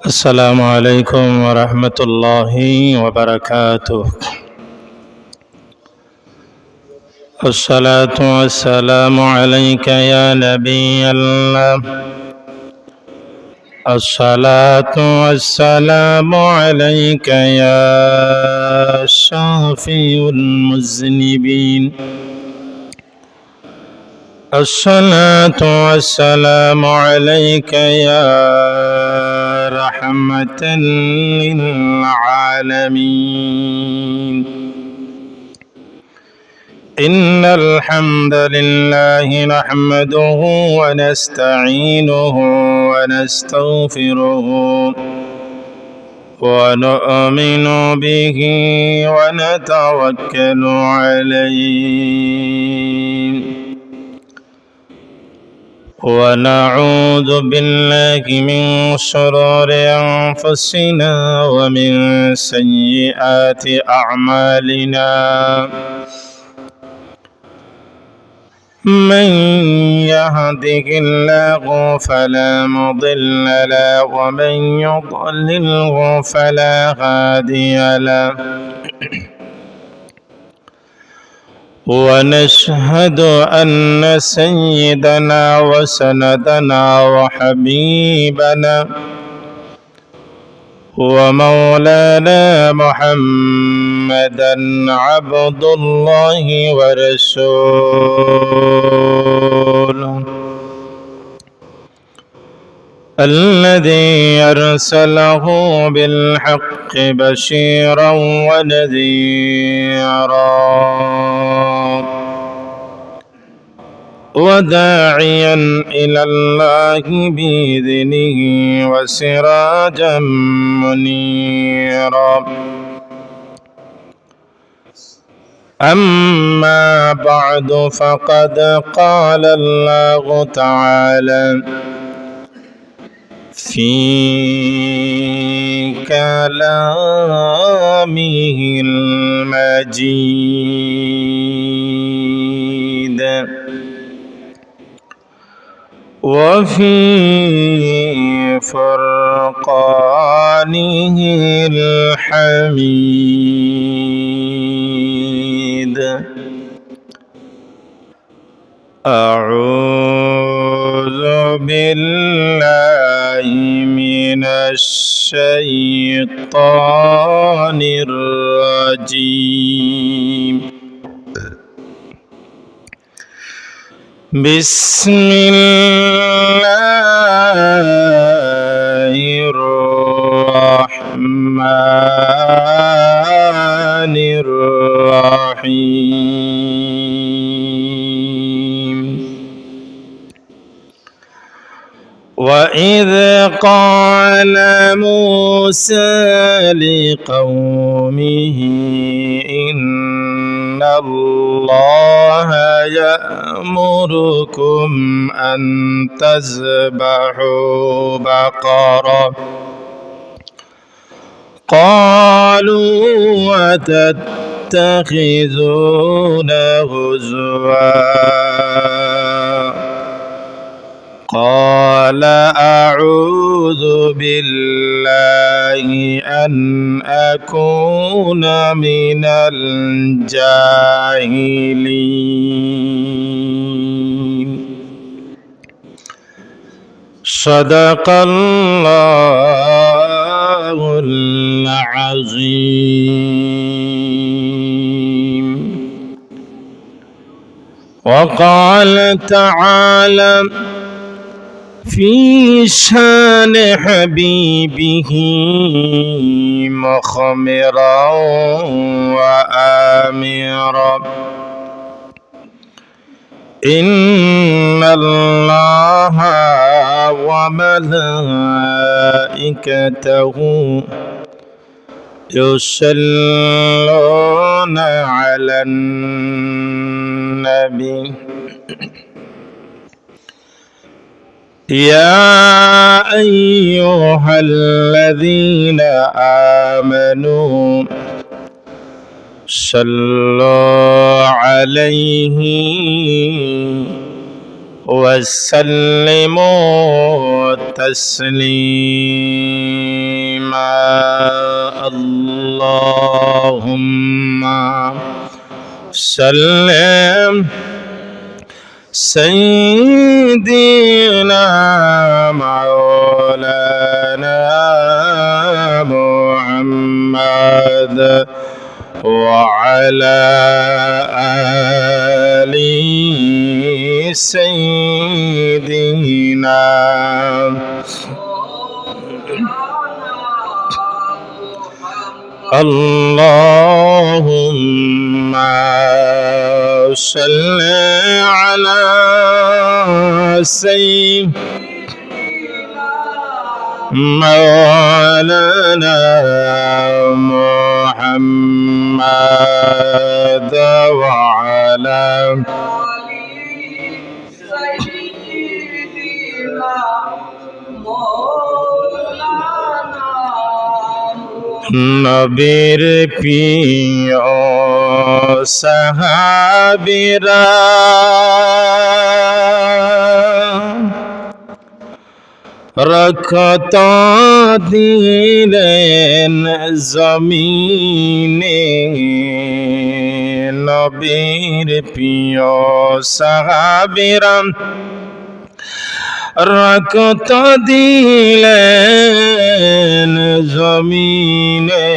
السلام عليكم ورحمة الله وبركاته. الصلاة والسلام عليك يا نبي الله. الصلاة والسلام عليك يا شافي المذنبين. الصلاة والسلام عليك يا رحمة للعالمين. إن الحمد لله نحمده ونستعينه ونستغفره ونؤمن به ونتوكل عليه ونعوذ بالله من شرور أنفسنا ومن سيئات أعمالنا. من يهده الله فلا مضل له ومن يضلله فلا هادي له. ونشهد أن سيدنا وسندنا وحبيبنا ومولانا محمدا عبد الله ورسوله الذي أرسله بالحق بشيرا ونذيرا وداعيا إلى الله بإذنه وسراجا منيرا. أما بعد فقد قال الله تعالى في كلامه المجيد وفي فرقانه الحميد. أعوذ بالله من الشيطان الرجيم. بسم الله الرحمن الرحيم. وإذ قال موسى لقومه إن الله يأمركم أن تذبحوا بقرة قالوا أتتخذنا هزوا قال أعوذ بالله أن أكون من الجاهلين. صدق الله العظيم. وقال تعالى في شان حبيبه مخمرا وآمرا إن الله وملائكته يصلون على النبي يا أيها الذين آمنوا صلوا عليه وسلموا تسليما. اللهم سلم سيدنا مولانا محمد وعلى آل سيدنا. اللهم صل على سيدنا مولانا محمد وعلى নবীর প্রিয় সাহাবীরা রক্ত দিলেন জমিনে। নবীর প্রিয় সাহাবীরা রক্ত দিলেন জমিনে।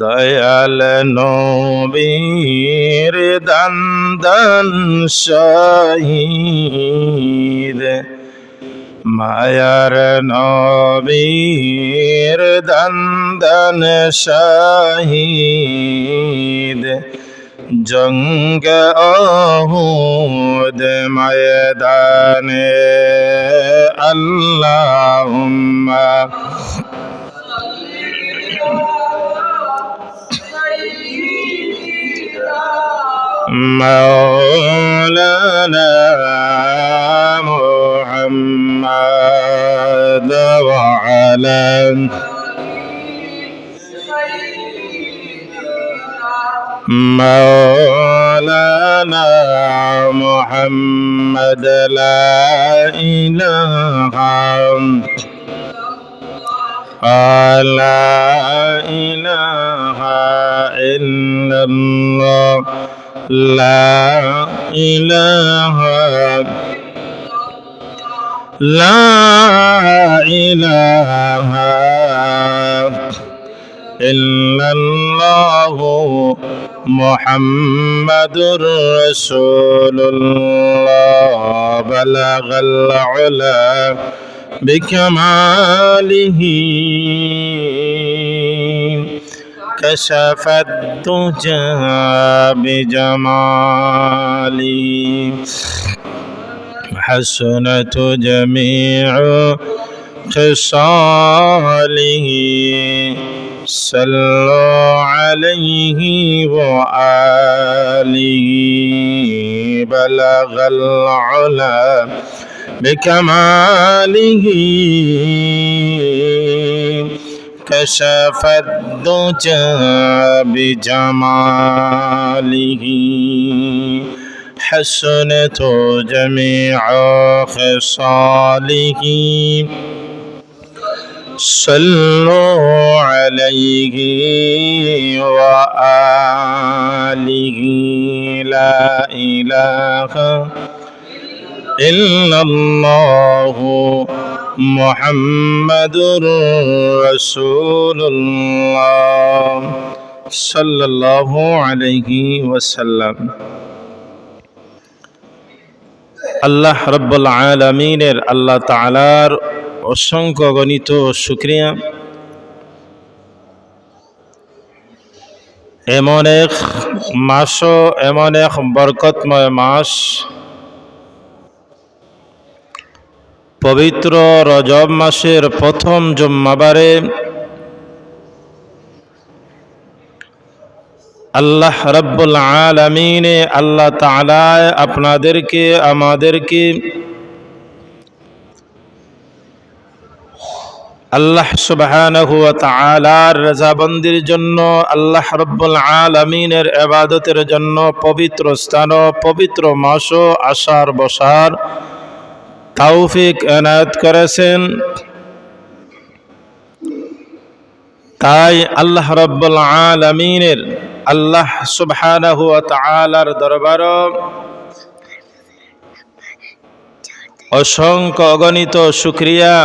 দয়াল নবীর দান শহীদ, মায়ার নবীর দান শহীদ। জঙ্গ উহুদ ময়দানে আল্লাহুম্মা مولانا محمد وعلى مولانا محمد لا إله لا إله إلا الله لا إله لا إله إلا الله محمد رسول الله. بلغ العلا بكماله كشف الدجى بجماله حسنت جميع خصاله. صلوا عليه وآله. بلغ العلا بكماله كشف الدجى بجماله حسنت جميع خصاله. صلوا عليه وآله. لا إله إلا الله محمد رسول الله صلى الله عليه وسلم. আল্লাহ রব্বুল আলামিনের আল্লাহ তাআলার অসংখ্য গণিত শুকরিয়া। এমন এক মাস, এমন এক বরকতময় মাস, পবিত্র রজব মাসের প্রথম জুম্মাবারে আল্লাহ রব্বুল আলামিনে আল্লাহ তাআলা আপনাদেরকে আমাদেরকে আল্লাহ সুবহানাহু ওয়া তাআলার রাযাবন্দির জন্য, আল্লাহ রাব্বুল আলামিনের ইবাদতের জন্য পবিত্র স্থান ও পবিত্র মাসও আসার বসার তৌফিক এনায়েত করেছেন। তাই আল্লাহ রাব্বুল আলামিনের, আল্লাহ সুবহানাহু ওয়া তাআলার দরবারে অসংখ্য অগণিত শুকরিয়া।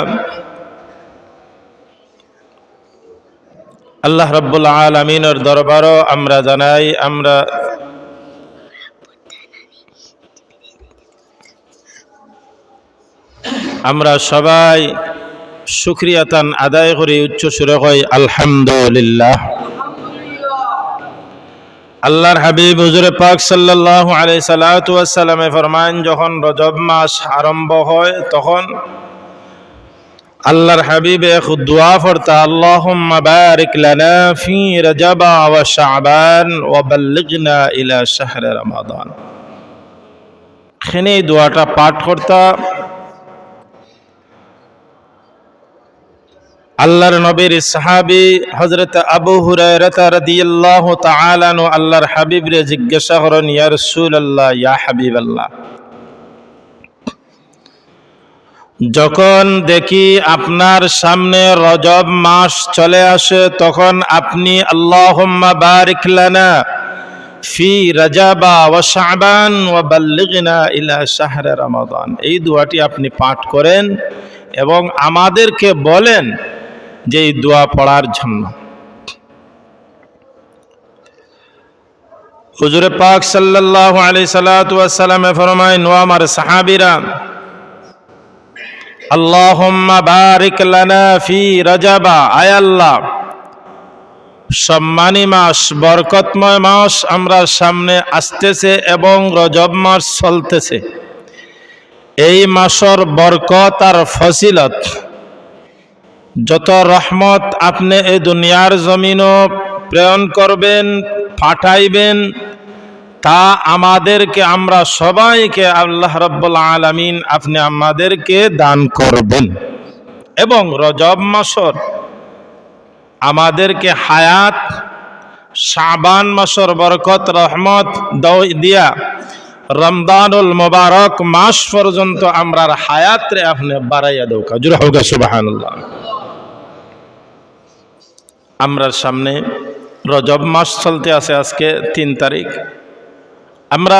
আল্লাহ রাব্বুল আলামিনের দরবারে আমরা জানাই, আমরা সবাই শুকরিয়াতান আদায় করি, উচ্চ সুরে কই আলহামদুলিল্লাহ। আল্লাহর হাবিব হুজুর পাক সাল্লাল্লাহু আলাইহি সাল্লাতু ওয়াস সালামে ফরমান, যখন রজব মাস আরম্ভ হয় তখন আল্লাহর হাবিব এক দোয়া পড়তা, আল্লাহুম্মা বারিক লানা ফি রজব ওয়া শাবান ওয়া বাল্লিগনা ইলা শাহরি রমাদান। এখানে দোয়াটা পাঠ করতা আল্লাহর নবীর সাহাবী হযরত আবু হুরায়রা রাদিয়াল্লাহু তাআলা আনহু আল্লাহর হাবিবরে জিজ্ঞাসা করেন, ইয়া রাসূলুল্লাহ, ইয়া হাবিবাল্লাহ, যখন দেখি আপনার সামনে রজব মাস চলে আসে তখন আপনি আল্লাহুম্মা বারিক লানা ফি রজব ওয়া শাবান ওয়া বাল্লিগনা ইলা শাহরি রমাদান, এই দোয়াটি আপনি পাঠ করেন এবং আমাদেরকে বলেন যে এই দোয়া পড়ার জন্য। হুজুর পাক সাল্লাল্লাহু আলাইহি সাল্লাতু ওয়াস সালামে ফরমায়, নো আমার সাহাবীরা, আল্লাহুম্মা বারিক লানা ফি রজব, আয় আল্লাহ, সম্মানী মাস, বরকতময় মাস আমরা সামনে আসতেছে এবং রজব মাস চলতেছে। এই মাসের বরকত আর ফজিলত, যত রহমত আপনি এই দুনিয়ার জমিনও প্রেরণ করবেন, পাঠাইবেন, তা আমাদেরকে, আমরা সবাইকে আল্লাহ রাব্বুল আলামিন আপনি আমাদেরকে দান করবেন এবং রজব মাসের আমাদেরকে হায়াত, শাবান মাসের বরকত রহমত দিয়া রমজানুল মুবারক মাস পর্যন্ত আমরার হায়াত রে আপনি বাড়াইয়া দাও। জোরে হোক সুবহানাল্লাহ। আমরার সামনে রজব মাস চলতে আছে, আজকে 3 তারিখ। আমরা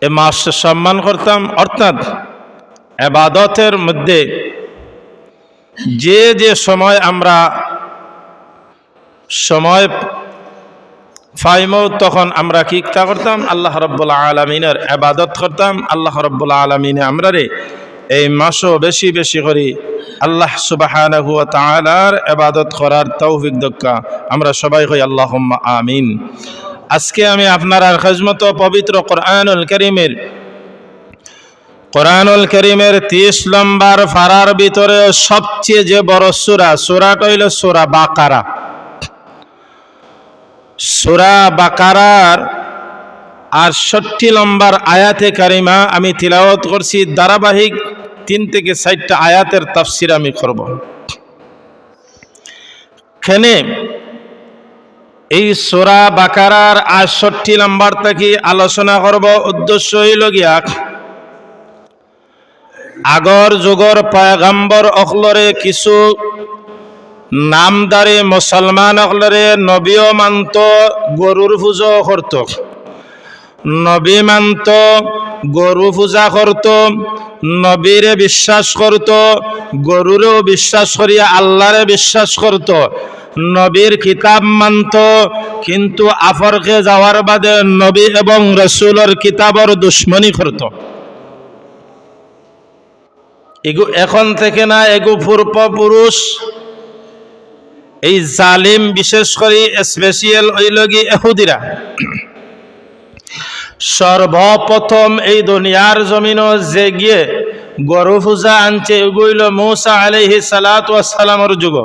এ মাসের সম্মান করতাম, অর্থাৎ ইবাদতের মধ্যে যে যে সময় আমরা সময় পাইমো তখন আমরা কি করতাম, আল্লাহ রাব্বুল আলামিনের ইবাদত করতাম। আল্লাহ রাব্বুল আলামিনে আমরা রে এই মাসও বেশি বেশি করি আল্লাহ সুবহানাহু ওয়া তাআলার ইবাদত করার তৌফিক দক্কা আমরা সবাই কই আল্লাহুম্মা আমিন। আজকে আমি আপনার খিদমতে পবিত্র কোরআনুল কারীমের 30 নম্বর পারার ভিতরে সবচেয়ে যে বড় সূরাটা হইল সূরা বাকারা। সূরা বাকারার 68 নম্বর আয়াতে কারিমা আমি তিলাওয়াত করছি। ধারাবাহিক 3 থেকে 4টা আয়াতের তাফসীর আমি করব। এখানে এই সূরা বাকারার 68 নম্বর থেকে আলোচনা করব। উদ্দেশ্য হইল গিয়া আগর যুগর পয়গম্বর অখলরে কিছু নামদারি মুসলমান অখলরে নবীও মানত, গরুর পূজা করত, নবী মানত, গরু পূজা করত, নবীরে বিশ্বাস করত, গরুরেও বিশ্বাস করিয়া আল্লাহরে বিশ্বাস করত, নবীর কিতাব মানত, কিন্তু আফরকে যাওয়ার বাদে নবী এবং রাসূলের কিতাবের দুশমনী করত। এগু এখন থেকে না, এগু পূর্বপুরুষ এই জালিম, বিশেষ করে স্পেশাল ওইলগি ইহুদিরা সর্বপ্রথম এই দুনিয়ার জমিনও যে গিয়ে গরু পূজা আনছে, এগুইল মূসা আলাইহিস সালাতু ওয়াস সালামের যুগ।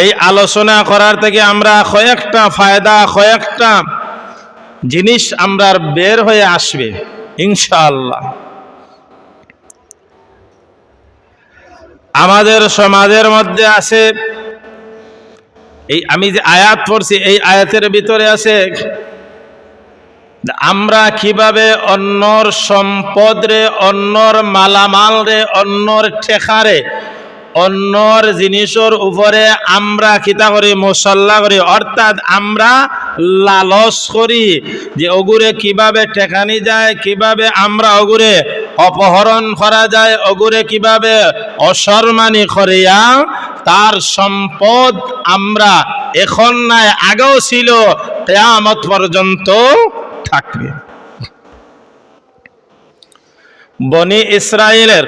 এই আলোচনা করার থেকে আমরা কয়েকটা ফায়দা, কয়েকটা জিনিস আমরা বের হয়ে আসবে ইনশাআল্লাহ। আমাদের সমাজের মধ্যে আছে, এই আমি যে আয়াত পড়ছি এই আয়াতের ভিতরে আছে আমরা কিভাবে অন্যর সম্পদ রে, অন্যর মালামাল রে, অন্যর ঠেকারে, অন্যর জিনিসের উপরে আমরা কিতা করি, মশল্লা করি, অর্থাৎ আমরা লালস করি যে ওগুরে কিভাবে ঠেকানি যায়, কিভাবে আমরা ওগুরে অপহরণ করা যায়, ওগুরে কিভাবে অসম্মানী করিয়া তার সম্পদ আমরা এখন নাই আগেও ছিল, কিয়ামত পর্যন্ত থাকবে। বনি ইসরায়েলের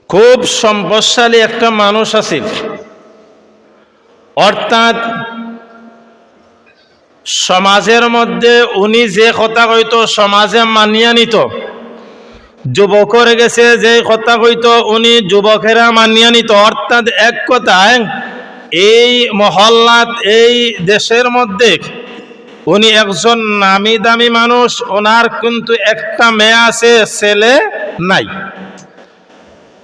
খুব সম্পদশালী একটা মানুষ আছে, অর্থাৎ সমাজের মধ্যে উনি যে কথা কইতো সমাজে মানিয়া নিত। যুবকর গেছে যে কথা কইতো উনি যুবকেরা মানিয়া নিত। অর্থাৎ এক কথায় এই মহল্লাত, এই দেশের মধ্যে উনি একজন নামি দামি মানুষ, ওনার কিন্তু একটা মেয়ে আছে, ছেলে নাই।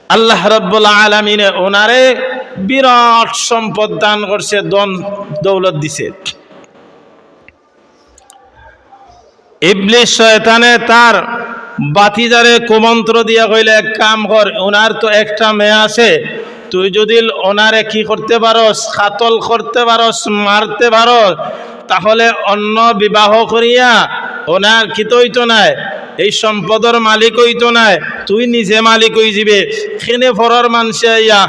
আল্লাহ রাব্বুল আলামিন ওনারে বিরাট সম্পদ দান করছে, ধন দৌলত দিছে। ইবলিস শয়তানে তার বাতিজারে কুমন্ত্র দিয়া কইলে, এক কাম কর, ওনার তো একটা মেয়ে আছে, তুই যদি ওনারে কি করতে পারস, কাতল করতে পারস, মারতে পারস, তাহলে অন্য বিবাহ করিয়া ওনার কি হইতো নাই, এই সম্পদের মালিক হইতো নাই, তুই নিজে মালিক হয়ে যাবে। খেনে ফরার মানুষে আইয়া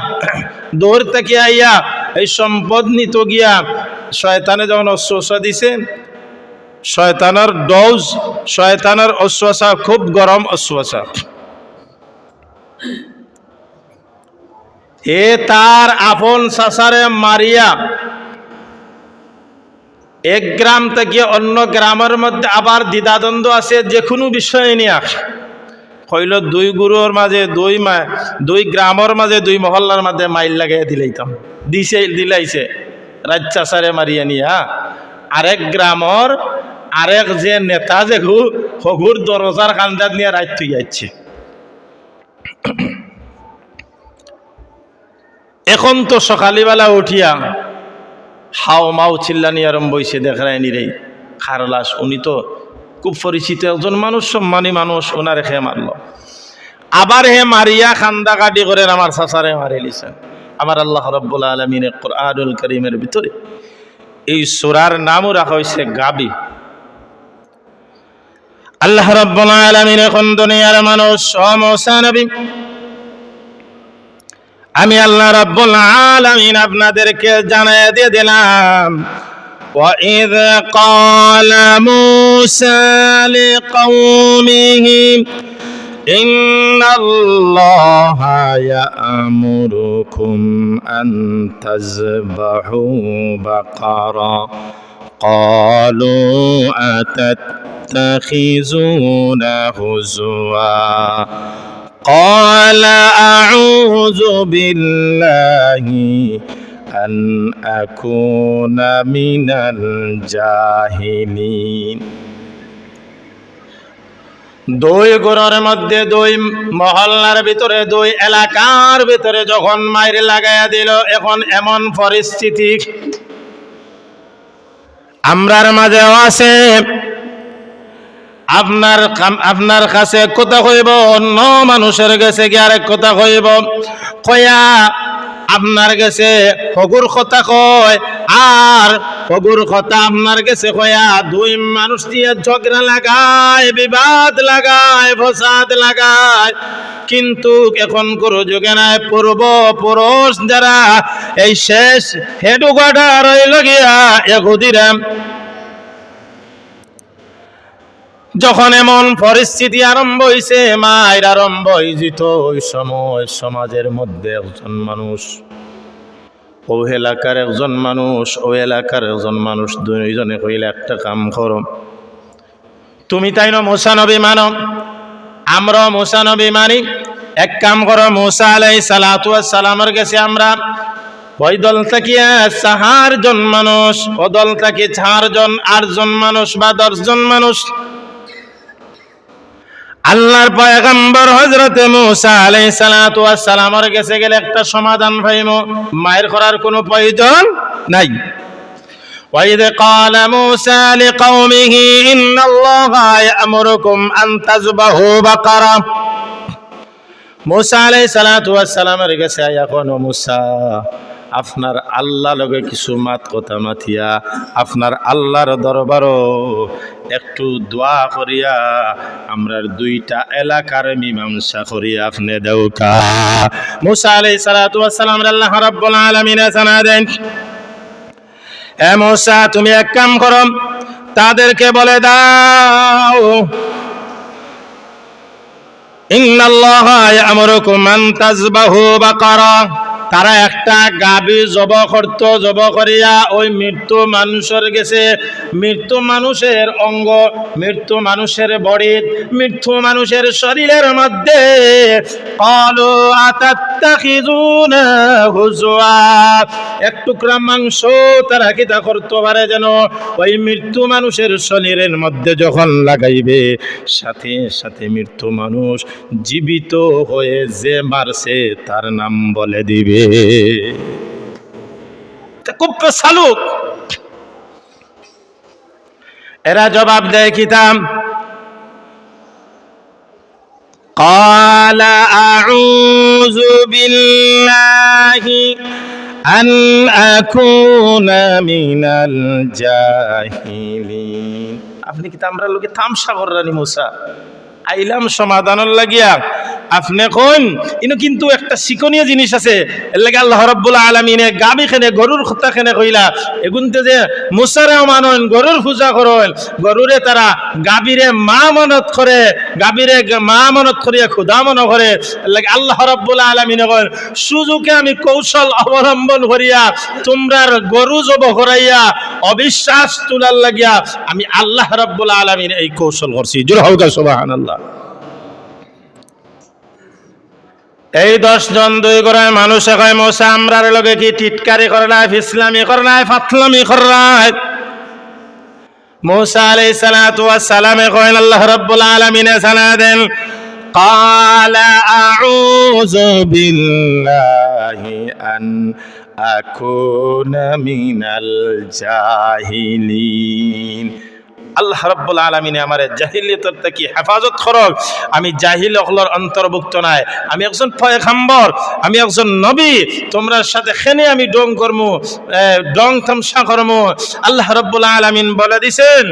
দৌড় থেকে আইয়া এই সম্পদ নিত গিয়া শয়তানে যখন অশ্বাসা দিছে, শয়তানের ডোজ, শয়তানের অশ্বাসা খুব গরম অশ্বাসা, এ তার আপন চাচারে মারিয়া এক গ্রাম থেকে অন্য গ্রামের মধ্যে আবার দ্বিধাদ্বন্দ্ব আছে যে কোনো বিষয় নিয়ে, কইল দুই গুরুর মাঝে, দুই গ্রামের মাঝে, দুই মহল্লার মাঝে মাইল লাগাই দিলাইতাম, দিলাইছে রাজ চাচারে মারিয়া নিয়া আরেক গ্রামর আরেক যে নেতা যে হগুর দরজার কান্দাত নিয়ে রাত তুই যাচ্ছে। এখন তো সকালবেলা উঠিয়া হাও মাও চিল্লানি আরম্ভ হয়েছে, দেখায় নিরে খারলাস, উনি তো খুব পরিচিত একজন মানুষ, সম্মানী মানুষ, ওনারে খেয়ে মারল। আবার হে মারিয়া খান্দা কাটি করে আমার চাচারে মারি লিছেন। আমার আল্লাহ রাব্বুল আলামিনের কুরআনুল কারীমের ভিতরে এই সূরার নামও রাখা হয়েছে গাবি। আল্লাহ রাব্বুল আলামিন এখন দুনিয়ার মানুষ, ও মুসা নবী, আমি আল্লাহ রাব্বুল আলামিন আপনাদেরকে জানায় দিয়ে দিলাম, وَإِذْ قَالَ مُوسَى لِقَوْمِهِ إِنَّ اللَّهَ يَأْمُرُكُمْ أَن تَذْبَحُوا بَقَرَةً قَالُوا أَتَتَّخِذُونَ هُزُوًا قال أعوذ بالله أن أكون من الجاهلين। দুই গোরের মধ্যে, দুই মহল্লার ভিতরে, দুই এলাকার ভিতরে যখন মাইরে লাগাইয়া দিল, এখন এমন পরিস্থিতি আমরার মাঝেও আছে। আপনার কাছে কথা কইব, অন্য মানুষের কাছে কি আরেক কথা কইব, কয়া আপনার কাছে হগুর কথা কয়, আর হগুর কথা আপনার কাছে কয়া দুই মানুষ দিয়ে ঝগড়া লাগায়, বিবাদ লাগায়, ফসাদ লাগায়। কিন্তু এখন করো যুগে নাই, পূর্ব পুরুষ যারা এই শেষ হেডুকাটা রইল গিয়া এগুদিরা, যখন এমন পরিস্থিতি আরম্ভ হয়েছে, মায়ের আরম্ভ হয়েছিত, ওই সময় সমাজের মধ্যে একজন মানুষ, ও এলাকার একজন মানুষ, ও এলাকার একজন মানুষ, দুইজনে কইলে একটা কাম করো, তুমি তাই না মুসা নবী মানো, আমরা মুসা নবী মানি, এক কাম করো, মুসা আলাইহিস সালাতু ওয়াস সালামের কাছে আমরা ওই দল থাকিয়া 4 জন মানুষ, ও দল থাকি 4 জন, 8 জন মানুষ বা 10 জন মানুষ, আল্লাহর পয়গম্বর হযরতে মূসা আলাইহিস সালাতু ওয়াস সালামের কাছে গেলে একটা সমাধান পাইমো, মায়ের করার কোনো প্রয়োজন নাই। وَإِذْ قَالَ مُوسَى لِقَوْمِهِ إِنَّ اللَّهَ يَأْمُرُكُمْ أَن تَذْبَحُوا بَقَرَةً। মূসা আলাইহিস সালাতু ওয়াস সালামের কাছে আয়া কোন মূসা, আপনার আল্লাহ লগে কিছু মাত কথা মাতিয়া আপনার আল্লাহর দরবারও একটু দোয়া করিয়া আমরার দুইটা এলাকার মীমাংসা করিয়া আপনি দেউকা। মূসা আলাইহিস সালাতু ওয়াস সালাম আল্লাহ রাব্বুল আলামিন জানা দেন, এ মূসা তুমি এক কাম করো, তাদেরকে বলে দাও ইন্নাল্লাহা ইয়ামুরুকুম আন তাযবাহু বাকারা। তারা একটা গাবি জবাহ করত, জবাহ করিয়া ওই মৃত্যু মানুষের গেছে, মৃত্যু মানুষের অঙ্গ, মৃত্যু মানুষের বডি, মৃত্যু মানুষের শরীরের মধ্যে ক্বালু আতাত্তাখিযুনা হুজওয়া, এক টুকরা মাংস তারা কিতা করতে পারে যেন ওই মৃত্যু মানুষের শরীরের মধ্যে যখন লাগাইবে সাথে সাথে মৃত্যু মানুষ জীবিত হয়ে যে মারছে তার নাম বলে দিবে। খুব সালুক। এরা জবাব দেয় কিতাম, قال أعوذ بالله أن أكون من الجاهلين। আপনি কি আমরা লোকে তামসা কররানি মূসা আইলাম সমাধানের লাগিয়া, আপনি কোন ইনো কিন্তু একটা শিক্ষণীয় জিনিস আছে, এর লাগে আল্লাহ রাব্বুল আলামিনে গাবি খেনে গরুর কথা খেনে কইলা, এগুনতে যে মুসারেও মানন গরুর পূজা করেন, গরুরে তারা গাবিরে মা মানত করে, গাবিরে মা মানত করিয়া খোদা মনে করে, এর লাগে আল্লাহ রাব্বুল আলামিনে কইন সুযোগে আমি কৌশল অবলম্বন করিয়া তোমরার গরু জব করাইয়া অবিশ্বাস তুলার লাগিয়া আমি আল্লাহ রাব্বুল আলামিন এই কৌশল করছি। জোরে হোক সুবহানাল্লাহ। এই 10 জন 2 ঘরের মানুষ কয় মূসা আমরার লগে কি টিটকারি করে নাই, ইসলামী করে নাই, ফাতলামি করে নাই। মূসা আলাইহিস সালাতু ওয়াস সালাম কয় আল্লাহ রাব্বুল আলামিন জানা দেন, ক্বালা আউযু বিল্লাহি আন আকুনা মিনাল জাহিলিন। আল্লাহ রাব্বুল আলামিনে আমার জাহিলিয়তের থেকে হেফাজত করক, আমি জাহিল হলর অন্তর্ভুক্ত নাই, আমি একজন পয়গম্বর, আমি একজন নবী, তোমরা সাথে খেনে আমি ডং করমু, ডং তামসা করমু। আল্লাহ রাব্বুল আলামিন বলে দিছেন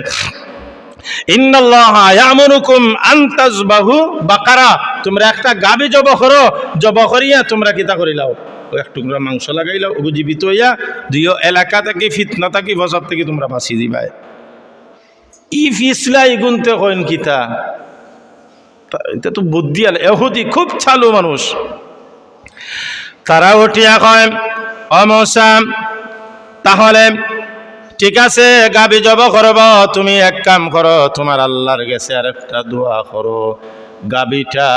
ইন্নাল্লাহা ইয়ামুরুকুম আন তাযবাহু বাকারা, তোমরা একটা গাবি জবাহ করো, জবাহ করিয়া তোমরা কিতা করিলাও ওই এক টুকরা মাংস লাগাইলাও, ওগো জীবিত হইয়া দুইও এলাকা থেকে ফিতনা থেকে বজার থেকে তোমরা বাঁচি দিবাই। ই ফিসলাই গুনতে কইন কিতা, এটা তো বুদ্ধি আল এহুদি খুব চালু মানুষ। তারা উঠিয়া কয় ও মূসা তাহলে ঠিক আছে গাবি জবাহ করব, তুমি এক কাম করো, তোমার আল্লাহর কাছে আর একটা দোয়া করো, গাবিটা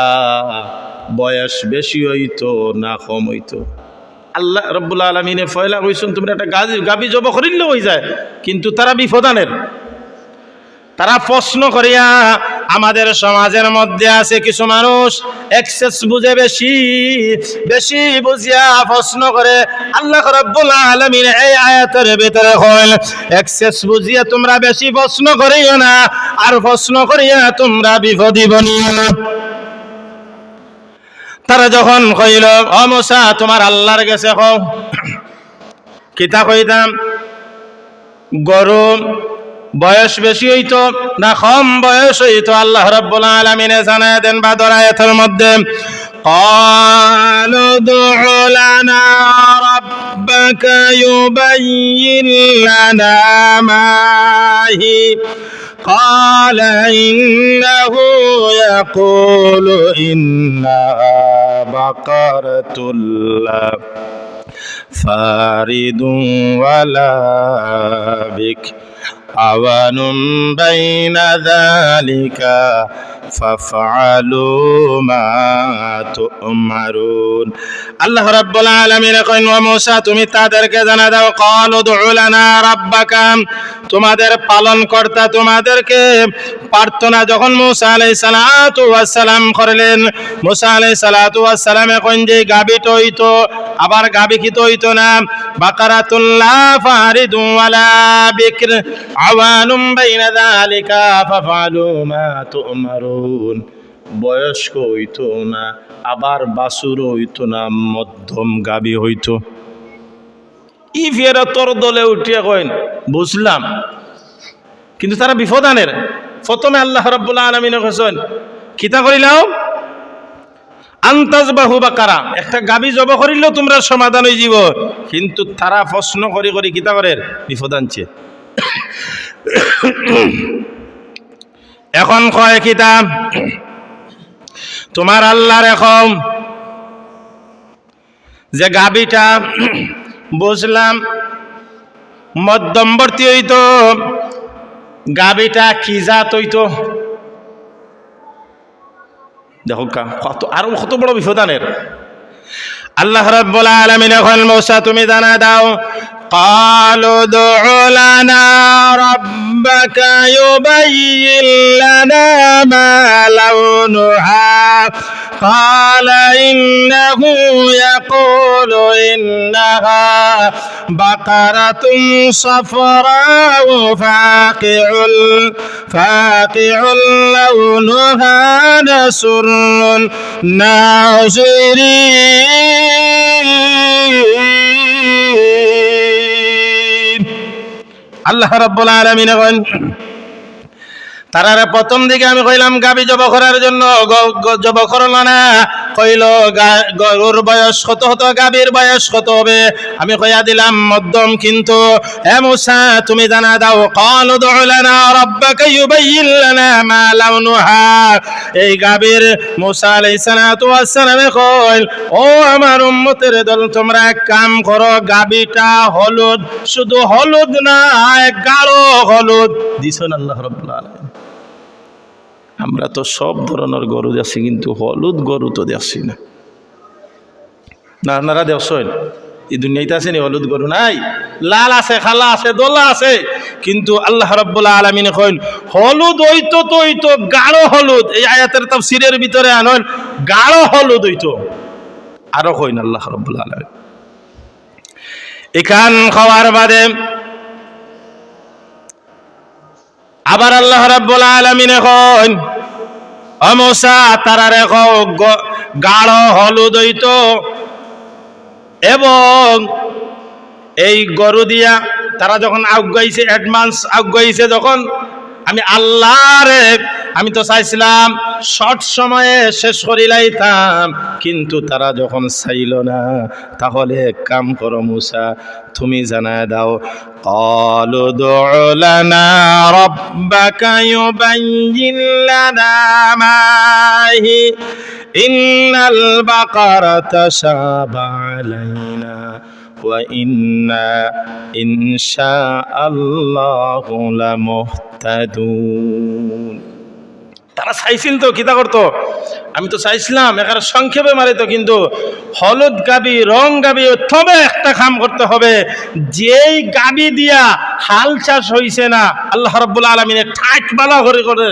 বয়স বেশি হইতো না কম হইতো। আল্লাহ রাব্বুল আলামিনে ফয়লা কইছেন তোমরা একটা গাবি জবাহ করিলে হয়ে যায়, কিন্তু তারা বিপদানের। তারা প্রশ্ন করিয়া, আমাদের সমাজের মধ্যে আছে কিছু মানুষ এক্সেস বুঝে বেশি বেশি বুঝিয়া প্রশ্ন করে। আল্লাহ রাব্বুল আলামিন এই আয়াতের ভিতরে কইল এক্সেস বুঝিয়া তোমরা বেশি প্রশ্ন করিও না, আর প্রশ্ন করিয়া তোমরা বিপদে বনিও না। তারা যখন কইল ও মূসা তোমার আল্লাহর কাছে কও, কিতা কইতাম, গরু বয়স বেশি হইতো না কম বয়স হইতো? আল্লাহ রাব্বুল আলামিন জানায় দেন বাদর আয়াতের মধ্যে, ক্বালু দু'উ লানা রাব্বাকা ইউবাইয়িন লানা মা হি ক্বালা ইন্নাহু ইয়াকুলু ইন্নাহা বাকারাতুল লা ফারিদুন ওয়ালা বিক আওয়ানুম বাইনা যালিকা ফাফআলু মা তু'মারুন। আল্লাহ রাব্বুল আলামিন কইন, ও মূসা তুমি তাদেরকে জানা দাও, ক্বালু দু'উ লানা রাব্বাকা, তোমাদের পালনকর্তা তোমাদেরকে প্রার্থনা যখন মূসা আলাইহিস সালাতু ওয়াস সালাম করলেন, মূসা আলাইহিস সালাতু ওয়াস সালাম কইন যে গাবি তো হইতো, আবার গাবি কি তো হইতো না, বাকারাতুল লা ফারিদু ওয়ালা বিকর আওয়ানুম বাইনা যালিকা ফাফআলু মা তু'মারুন। বয়স্ক হইতো না, আবার বাছুর হইতো না, মধ্যম গাবি হইতো। ই ফেরা তোর দলে উঠিয়া কইন বুঝলাম, কিন্তু তারা বিপদানের। প্রথমে আল্লাহ রাব্বুল আলামিন কইছেন কিতা করিলাও, আনতাজবাহু বাকারা, একটা গাবি জব করিলেও তোমরা সমাধান হয়ে যাব। কিন্তু তারা প্রশ্ন করি করি কিতা করে বিপদ আনছে। এখন কয় কিতা, তোমার আল্লাহর এখন যে গাবিটা বুঝলাম মধ্যমবর্তী হইতো, গাবিটা কি জাত হইতো, দেখো কত আরো কত বড় বিপদানের। আল্লাহ রাব্বুল আলামিন এখন মূসা তুমি জানা দাও, ক্বালু দু'উ লানা রাব্বাকা ইউবাইয়িন লানা মা লাউনুহা ক্বালা ইন্নাহু ইয়াকুলু ইন্নাহা বাকারাতুন সাফরাউ ফাকিউল লাউনুহা নাসরুন নাযিরিন। আল্লাহ রাব্বুল আলামিন বলেন, তারারে প্রথম দিকে আমি কইলাম গাবি জব করার জন্য, জব করলো না। কইল গরুর বয়স কত হতো, গাবির বয়স কত হবে, আমি কইয়া দিলাম মধ্যম। কিন্তু হে মূসা তুমি জানা দাও, ক্বালু দু'উ লানা রাব্বাকা ইউবাইয়িন লানা মা লাউনুহা, এই গাবির মূসা আলাইহিস সালাতু ওয়াস সালাম কইল, ও আমার উম্মতের দল তোমরা এক কাম করো, গাবিটা হলুদ, শুধু হলুদ না গাঢ় হলুদ দিছেন আল্লাহ রাব্বুল আলামিন। আমরা তো সব ধরনের গরু দেখছি, কিন্তু হলুদ গরু তো দেখছি না। না আপনারা দেখছেন এই দুনিয়াতে আছে নি হলুদ গরু? নাই, লাল আছে, খালা আছে, দোলা আছে, কিন্তু আল্লাহ রাব্বুল আলামিন কইন হলুদ হইতো তো হইতো গাঢ় হলুদ। এই আয়াতের তাফসীরের ভিতরে আনল গাঢ় হলুদ হইতো, আরো কইন আল্লাহ রাব্বুল আলামিন। এখান খাওয়ার বাদে আবার আল্লাহ রাব্বুল আলামিন কইন, ও মূসা তারারে কও গাঢ় হলুদ হইতো, এবং এই গরু দিয়া তারা যখন আগাইছে, অ্যাডভান্স আগাইছে যখন, আমি আল্লাহরে আমি তো চাইছিলাম শর্ট সময়ে শেষ করিলাইতাম, কিন্তু তারা যখন চাইল না, তাহলে এক কাম করো মূসা তুমি জানায় দাও, ক্বালু দু'উ লানা রাব্বাকা ইউবাইয়িন লানা মা হি ইন্নাল বাকারাতা শাবা আলাইনা ওয়া ইন্না ইনশাআল্লাহু লামুহতাদুন। তারা চাইছিল তো কিতা করতো, আমি তো চাইছিলাম এখানে সংক্ষেপে মারিত, কিন্তু হলুদ গাবি রং গাবি, তবে একটা কাম করতে হবে, যেই গাবি দিয়া হাল চাষ হইছে না, আল্লাহ রাব্বুল আলামিন ঠাক বালা করে করে,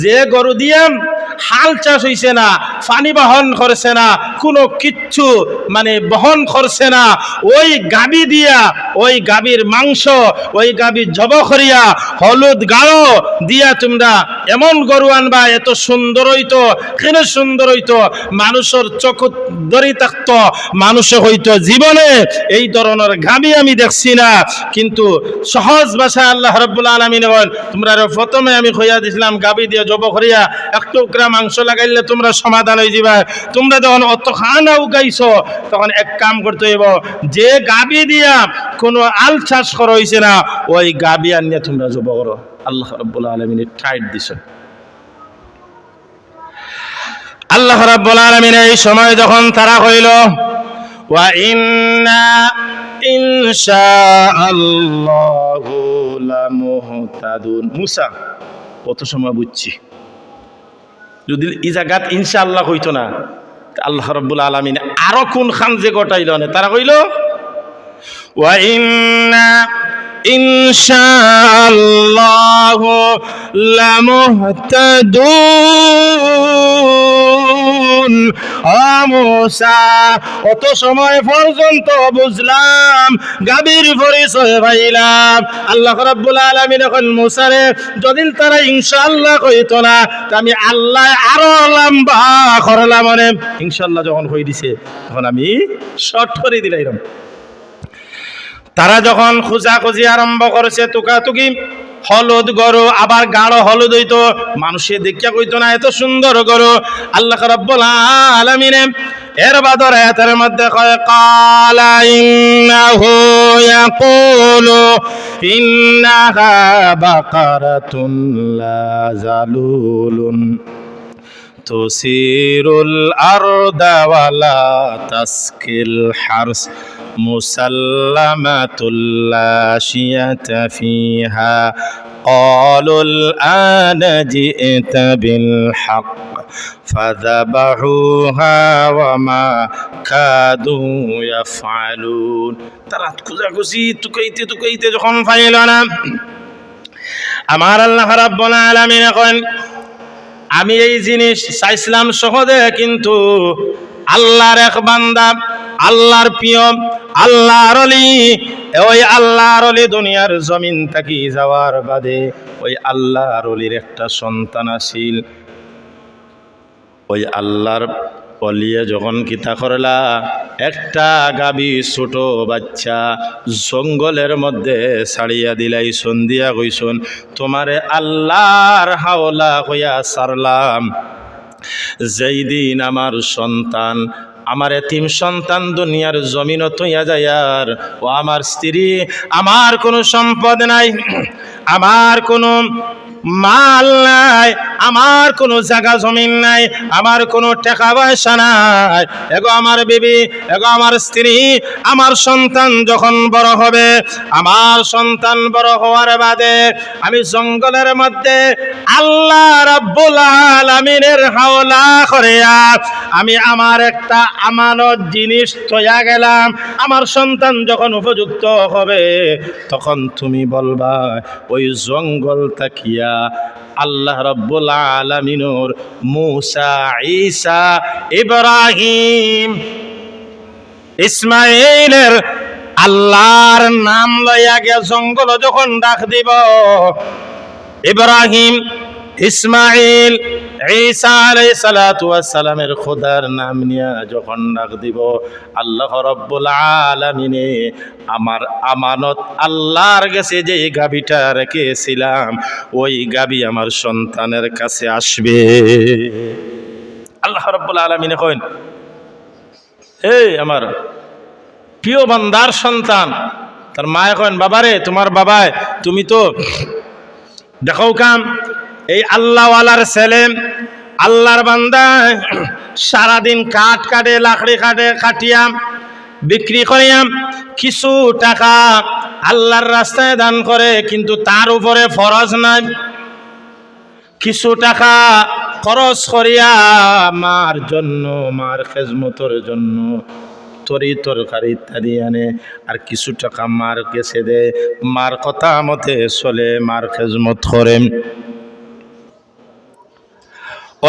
যে গরু দিয়া হাল চাষ হইছে না, পানি বহন করছে না, কোনো কিচ্ছু মানে বহন করছে না, ওই গাবি দিয়া, ওই গাবির মাংস, ওই গাবি জব করিয়া হলুদ গাঢ় দিয়া তোমরা এমন গরু আনবা, এত সুন্দর হইতো, কেন সুন্দর হইতো, মানুষের চোখ ধরি থাকতো, মানুষে হইতো জীবনে এই ধরনের গাবি আমি দেখছি না। কিন্তু সহজ ভাষায় আল্লাহ রাব্বুল আলামিন বলেন, তোমরা প্রথমে আমি কইয়া দিছিলাম গাবি দিয়ে জব করিয়া একটু টুকরা মাংস লাগাইলে তোমরা সমাধান হয়ে যাবা। তোমরা যখন অত খানা উগাইছো, তখন এক কাম করতে হইব, যে গাবি দিয়া কোনো আল চাষ করা হইছে না, ওই গাবি আনিয়া তোমরা জব করো। আল্লাহ রাব্বুল আলামিন টাইট দিছে। আল্লাহ রাব্বুল আলামিন এই সময় যখন তারা কইল ওয়া ইন্না ইনশাআল্লাহু লামুহতাদুন। মুসা কত সময় বুঝছি, যদি এই জায়গাত ইনশাআল্লাহ হইতো না, আল্লাহ রাব্বুল আলামিন আরো কোন খান যে গটাইল না, তারা কইল ওয়া ইন্না ইনশাআল্লাহু লামুহতাদুন। মুসা অত সময় পর্যন্ত বুঝলাম, গাভীর পরিচয় পাইলাম। আল্লাহ রাব্বুল আলামিন এখন মুসারে যদি তারা ইনশাআল্লাহ কইতো না, আমি আল্লাহ আরো লম্বা করলাম। মানে ইনশাআল্লাহ যখন হয়ে দিছে তখন আমি শর্ট করে দিলাম। তারা যখন খোঁজাখুঁজি আরম্ভ করেছে, তুকাতুকি, হলুদ গরু, আবার গাঢ় হলুদ হইতো, মানুষে দেখিয়া কইতো না এত সুন্দর গরু। আল্লাহ রাব্বুল আলামিন এর বাদর আয়াতের মধ্যে কয় ক্বালা ইন্নাহু ইয়াকুলু ইন্নাহা বাকারাতুন লা জালুলুন তুসিরুল আরদা ওয়ালা তাসকিল হারস মুসাল্লামাতুল লা শিয়াতা ফিহা ক্বালুল আনা জি'তা বিল হক ফাযাবাহুহা ওয়া মা কাদু ইয়াফআলুন। তারা খুঁজাখুঁজি তুকাইতে যখন পাইল না, আমার আল্লাহ রাব্বুল আলামিন এখন আমি এই জিনিস চাইছিলাম সহজে, কিন্তু আল্লাহর এক বান্দা, আল্লাহর প্রিয়, আল্লাহর ওলি, ওই আল্লাহর ওলি দুনিয়ার জমিন থাকি যাওয়ার বাদে ওই আল্লাহর ওলির একটা সন্তান আসিল। ওই আল্লাহর ওলিয়ে যখন কিতা করলা, একটা গাবি ছোট বাচ্চা জঙ্গলের মধ্যে ছাড়িয়া দিলাই, সন্ধিয়া কইসন তোমারে আল্লাহর হাওলা হইয়া ছাড়লাম। যেই দিন আমার সন্তান, আমার এতিম সন্তান দুনিয়ার জমিনত হইয়া যায়, আর ও আমার স্ত্রী, আমার কোনো সম্পদ নাই, আমার কোনো মাল নাই, আমার কোনো জায়গা জমিন নাই, আমার কোনো টাকা পয়সা নাই, এগো আমার বিবি, এগো আমার স্ত্রী, আমার সন্তান যখন বড় হবে, আমার সন্তান বড় হওয়ার বাদে আমি জঙ্গলের মধ্যে আল্লাহ রাব্বুল আলামিনের হাওলা করিয়া আমি আমার একটা আমানত জিনিস থইয়া গেলাম। আমার সন্তান যখন উপযুক্ত হবে তখন তুমি বলবা ওই জঙ্গল তাকিয়া আল্লাহ রাব্বুল আলামিনের মুসা, ঈসা, ইব্রাহিম, ইসমাইলের আল্লাহর নাম লইয়া গিয়া জঙ্গল যখন ডাক দিব, ইব্রাহিম, ইসমাইল, ঈসা আলাইহিস সালাতু ওয়াস সালামের খোদার নাম নিয়া যখন ডাক দিব, আল্লাহ রাব্বুল আলামিনে আমার আমানত আল্লাহর কাছে যে গাবিটা রেখেছিলাম ওই গাবি আমার সন্তানের কাছে আসবে। আল্লাহ রাব্বুল আলামিনে কইন, এই আমার প্রিয় বান্দার সন্তান, তার মায়ে কইন, বাবারে তোমার বাবায় তুমি তো দেখাও কাম, এই আল্লাহওয়ালার ছেলে, আল্লাহর বান্দা সারাদিন কাঠ কাটে, লাকড়ি কাটিয়াম বিক্রি করিয়াম কিছু টাকা আল্লাহর রাস্তায় দান করে, কিন্তু তার উপরে ফরজ নাই। কিছু টাকা খরচ করিয়া মার জন্য, মার খেজমতের জন্য তরি তরকারি ইত্যাদি আনে, আর কিছু টাকা মার গেছে দে, মার কথা মতে চলে, মার খেজমত করে।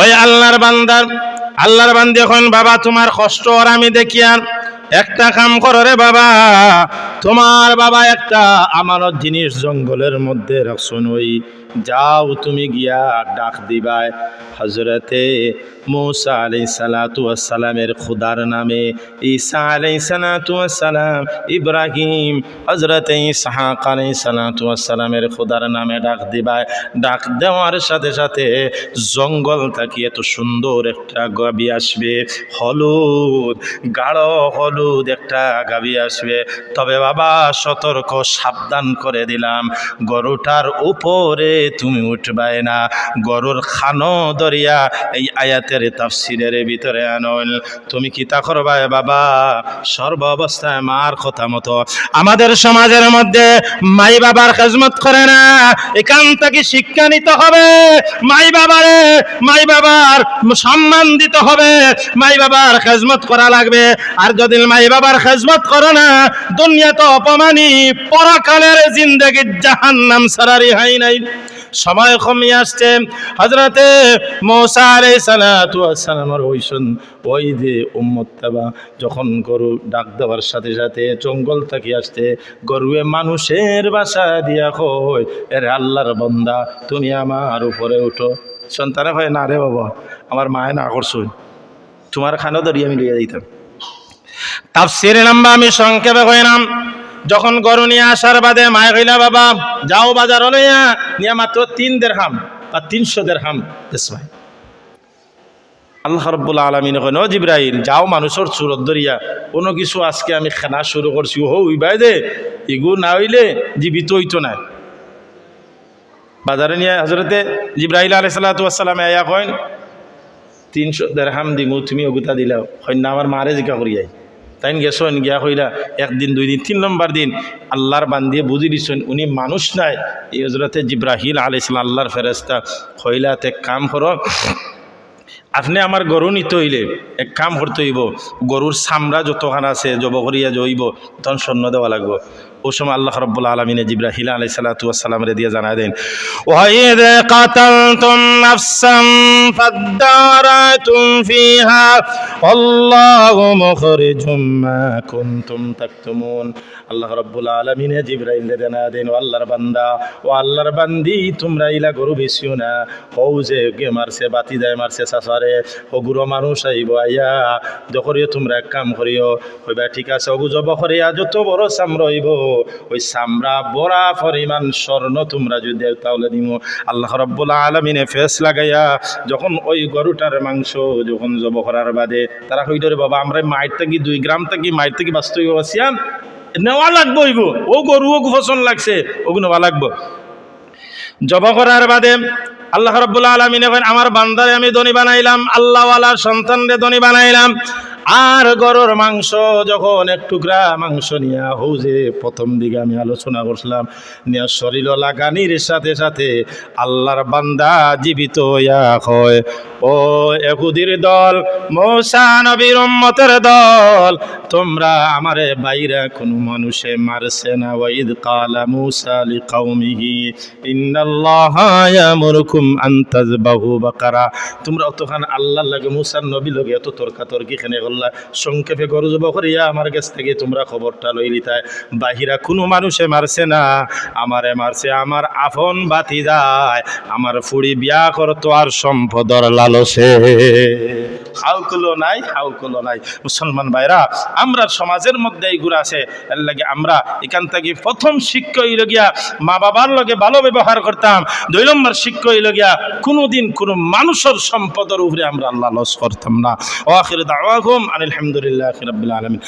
ওই আল্লাহর বান্দি এখন, বাবা তোমার কষ্ট আর আমি দেখি, আর একটা কাম করো রে বাবা, তোমার বাবা একটা আমানত জিনিস জঙ্গলের মধ্যে রাখছুন, ওই যাও তুমি গিয়া ডাক দিবাই হযরতে মুসা আলাইহিস সালাতু ওয়াস সালামের খোদার নামে, ঈসা আলাইহিস সালাতু ওয়াস সালাম, ইব্রাহিম, হযরতে ইসহাক আলাইহিস সালাতু ওয়াস সালামের খোদার নামে ডাক দিবাই। ডাক দেওয়ার সাথে সাথে জঙ্গল থেকে এত সুন্দর একটা গাবি আসবে, হলুদ, গাঢ় হলুদ একটা গাবি আসবে। তবে বাবা সতর্ক, সাবধান করে দিলাম, গরুটার উপরে তুমি উঠবাই না। গরুর খানো দরিয়া এই আয়াতের তাফসিরের ভিতরে আনল। তুমি কি তা করবাই বাবা? সর্ব অবস্থায় মার কথা মতো। আমাদের সমাজের মধ্যে মাই বাবার খেজমত করে না। এখান থেকে শিক্ষা নিতে হবে, মাই বাবার সম্মান দিতে হবে, মাই বাবার খেজমত করা লাগবে। আর যদি মাই বাবার খেজমত করো না, দুনিয়া তো অপমানী, পরকালের জিন্দেগি জাহান্নাম ছাড়া রেহাই নাই। সময় কমিয়ে আসছে। হযরতে মূসা আলাইহিস সালাতু ওয়াস সালামের ওই যে উম্মতটা যখন গরু ডাক দেওয়ার সাথে সাথে জঙ্গল থেকে আসতে, গরুয়ে মানুষের বাসা দিয়া কই, এর আল্লাহর বান্দা তুমি আমার উপরে উঠো। সন্তানে হয় না রে বাবা, আমার মায়ে না করছুন, তোমার খানো ধরিয়ে আমি লইয়া দিতাম। তাফসীরে লম্বা আমি সংক্ষেপে কইলাম। যখন গরু নিয়ে আসার বাদে মায়ে কইলা বাবা যাও বাজার লইয়া নিয়া মাত্র 3 দিরহাম বা 300 দিরহাম বেচবাই। আল্লাহ রাব্বুল আলামিন কইন ও জিবরাইল যাও মানুষের সুরত ধরিয়া কোনো কিছু আজকে আমি খানা শুরু করছি হইবাই দে, ইগু না হইলে জীবিত হইতো না। বাজারে নিয়ে হযরতে জিবরাইল আলাইহিস সালাতু ওয়াস সালাম আয়া কইন 300 দিরহাম দিমু, তুমি ওগুতা দিলাও। কইন না আমার মারে জিকা করিয়াই। তাই গেছেন গিয়া কইলা 1 দিন 2 দিন 3 নম্বর দিন আল্লাহর বান্দিয়ে বুঝি দিছেন উনি মানুষ নাই। এই হযরতে জিবরাইল আলাইহিস সালাম আল্লাহর ফেরেশতা কইলা তে কাম করো, আপনি আমার গরু নিতে হইলে এক কাম করতে হইব, গরুর চামড়া যতখান আছে জব করিয়া জইব তখন স্বর্ণ দেওয়া লাগবো। ও সময় আল্লাহ রাব্বুল আলামিন জিবরাইল আলাইহিস সালাতু ওয়াস সালামের দিয়ে জানায় দেন ওয়াইদ কাতালতুম নাফসান ফাদারাতুম ফিহা আল্লাহু মুখরিজুম মা কুনতুম তাকতুমুন। আল্লাহ রাব্বুল আলামিন জিবরাইল জানায় দেন ও আল্লাহর বান্দা ও আল্লাহর বান্দি তোমরা ইলা গরু বেচিও না। হও যে গে মারছে বাতি দেয় মারছে সাসারে ও গুরু মানুষ আইব আইয়া যখরিও তোমরা এক কাম করিও হইবা ঠিক আছে ওগু জব করিয়া যত বড় চামড়া হইব ওই চামড়া বড়া পরিমাণ স্বর্ণ তোমরা যদি দেও তাহলে দিমু। আল্লাহ রাব্বুল আলামিনে ফেস লাগাইয়া যখন ওই গরুটার মাংস যখন জব করার বাদে তারা কইডরে বাবা আমরা মাইর থেকে 2 গ্রাম থেকে মাইর থেকে বাস্তব আসিয়াম নেওয়া লাগবো, হইব ও গরু ও পছন্দ লাগছে ওগু নেওয়া লাগবো। জব করার বাদে আল্লাহ রাব্বুল আলামিন এখন আমার বান্দারে আমি ধনী বানাইলাম, আল্লাহওয়ালার সন্তানরে ধনী বানাইলাম। আর গরুর মাংস যখন এক টুকরা মাংস নিয়ে হৌজে প্রথম দিকে আমি আলোচনা করছিলাম নিয়ে শরীর লাগানির সাথে সাথে আল্লাহর বান্দা জীবিত হইয়া হয় ও ইহুদির দল, মূসা নবীর উম্মতের দল, তোমরা আমারে বাইরে কোনো মানুষে মারছে না। ওয়াইদ কালা মূসা লিকাওমিহি ইন্নাল্লাহা ইয়ামুরুকুম আন তাযবাহু বাকারা। তোমরা অতখান আল্লাহর লাগে মূসার নবী লগে এত তর্কাতর্কি খেনে করলা, সংক্ষেপে গরু জব করিয়া আমার কাছ থেকে তোমরা খবরটা লই লিতায়। বাহিরা কোনো মানুষে মারছে না, আমারে মারছে আমার আপন ভাতিজায়, আমার ফুড়ি বিয়া করতো আর সম্পদর লালসে। হাউকুলো নাই মুসলমান ভাইরা, আমরা সমাজের মধ্যে এইগুলো আছে। এর লাগে আমরা এখান থেকে প্রথম শিক্ষা হইল গিয়া মা বাবার লগে ভালো ব্যবহার করতাম। 2 নম্বর শিক্ষা হইল গিয়া কোনোদিন কোনো মানুষের সম্পদের উপরে আমরা লালস করতাম না। ওয়া আখিরু দাওয়াহুম আলহামদুলিল্লাহি রাব্বিল আলামিন।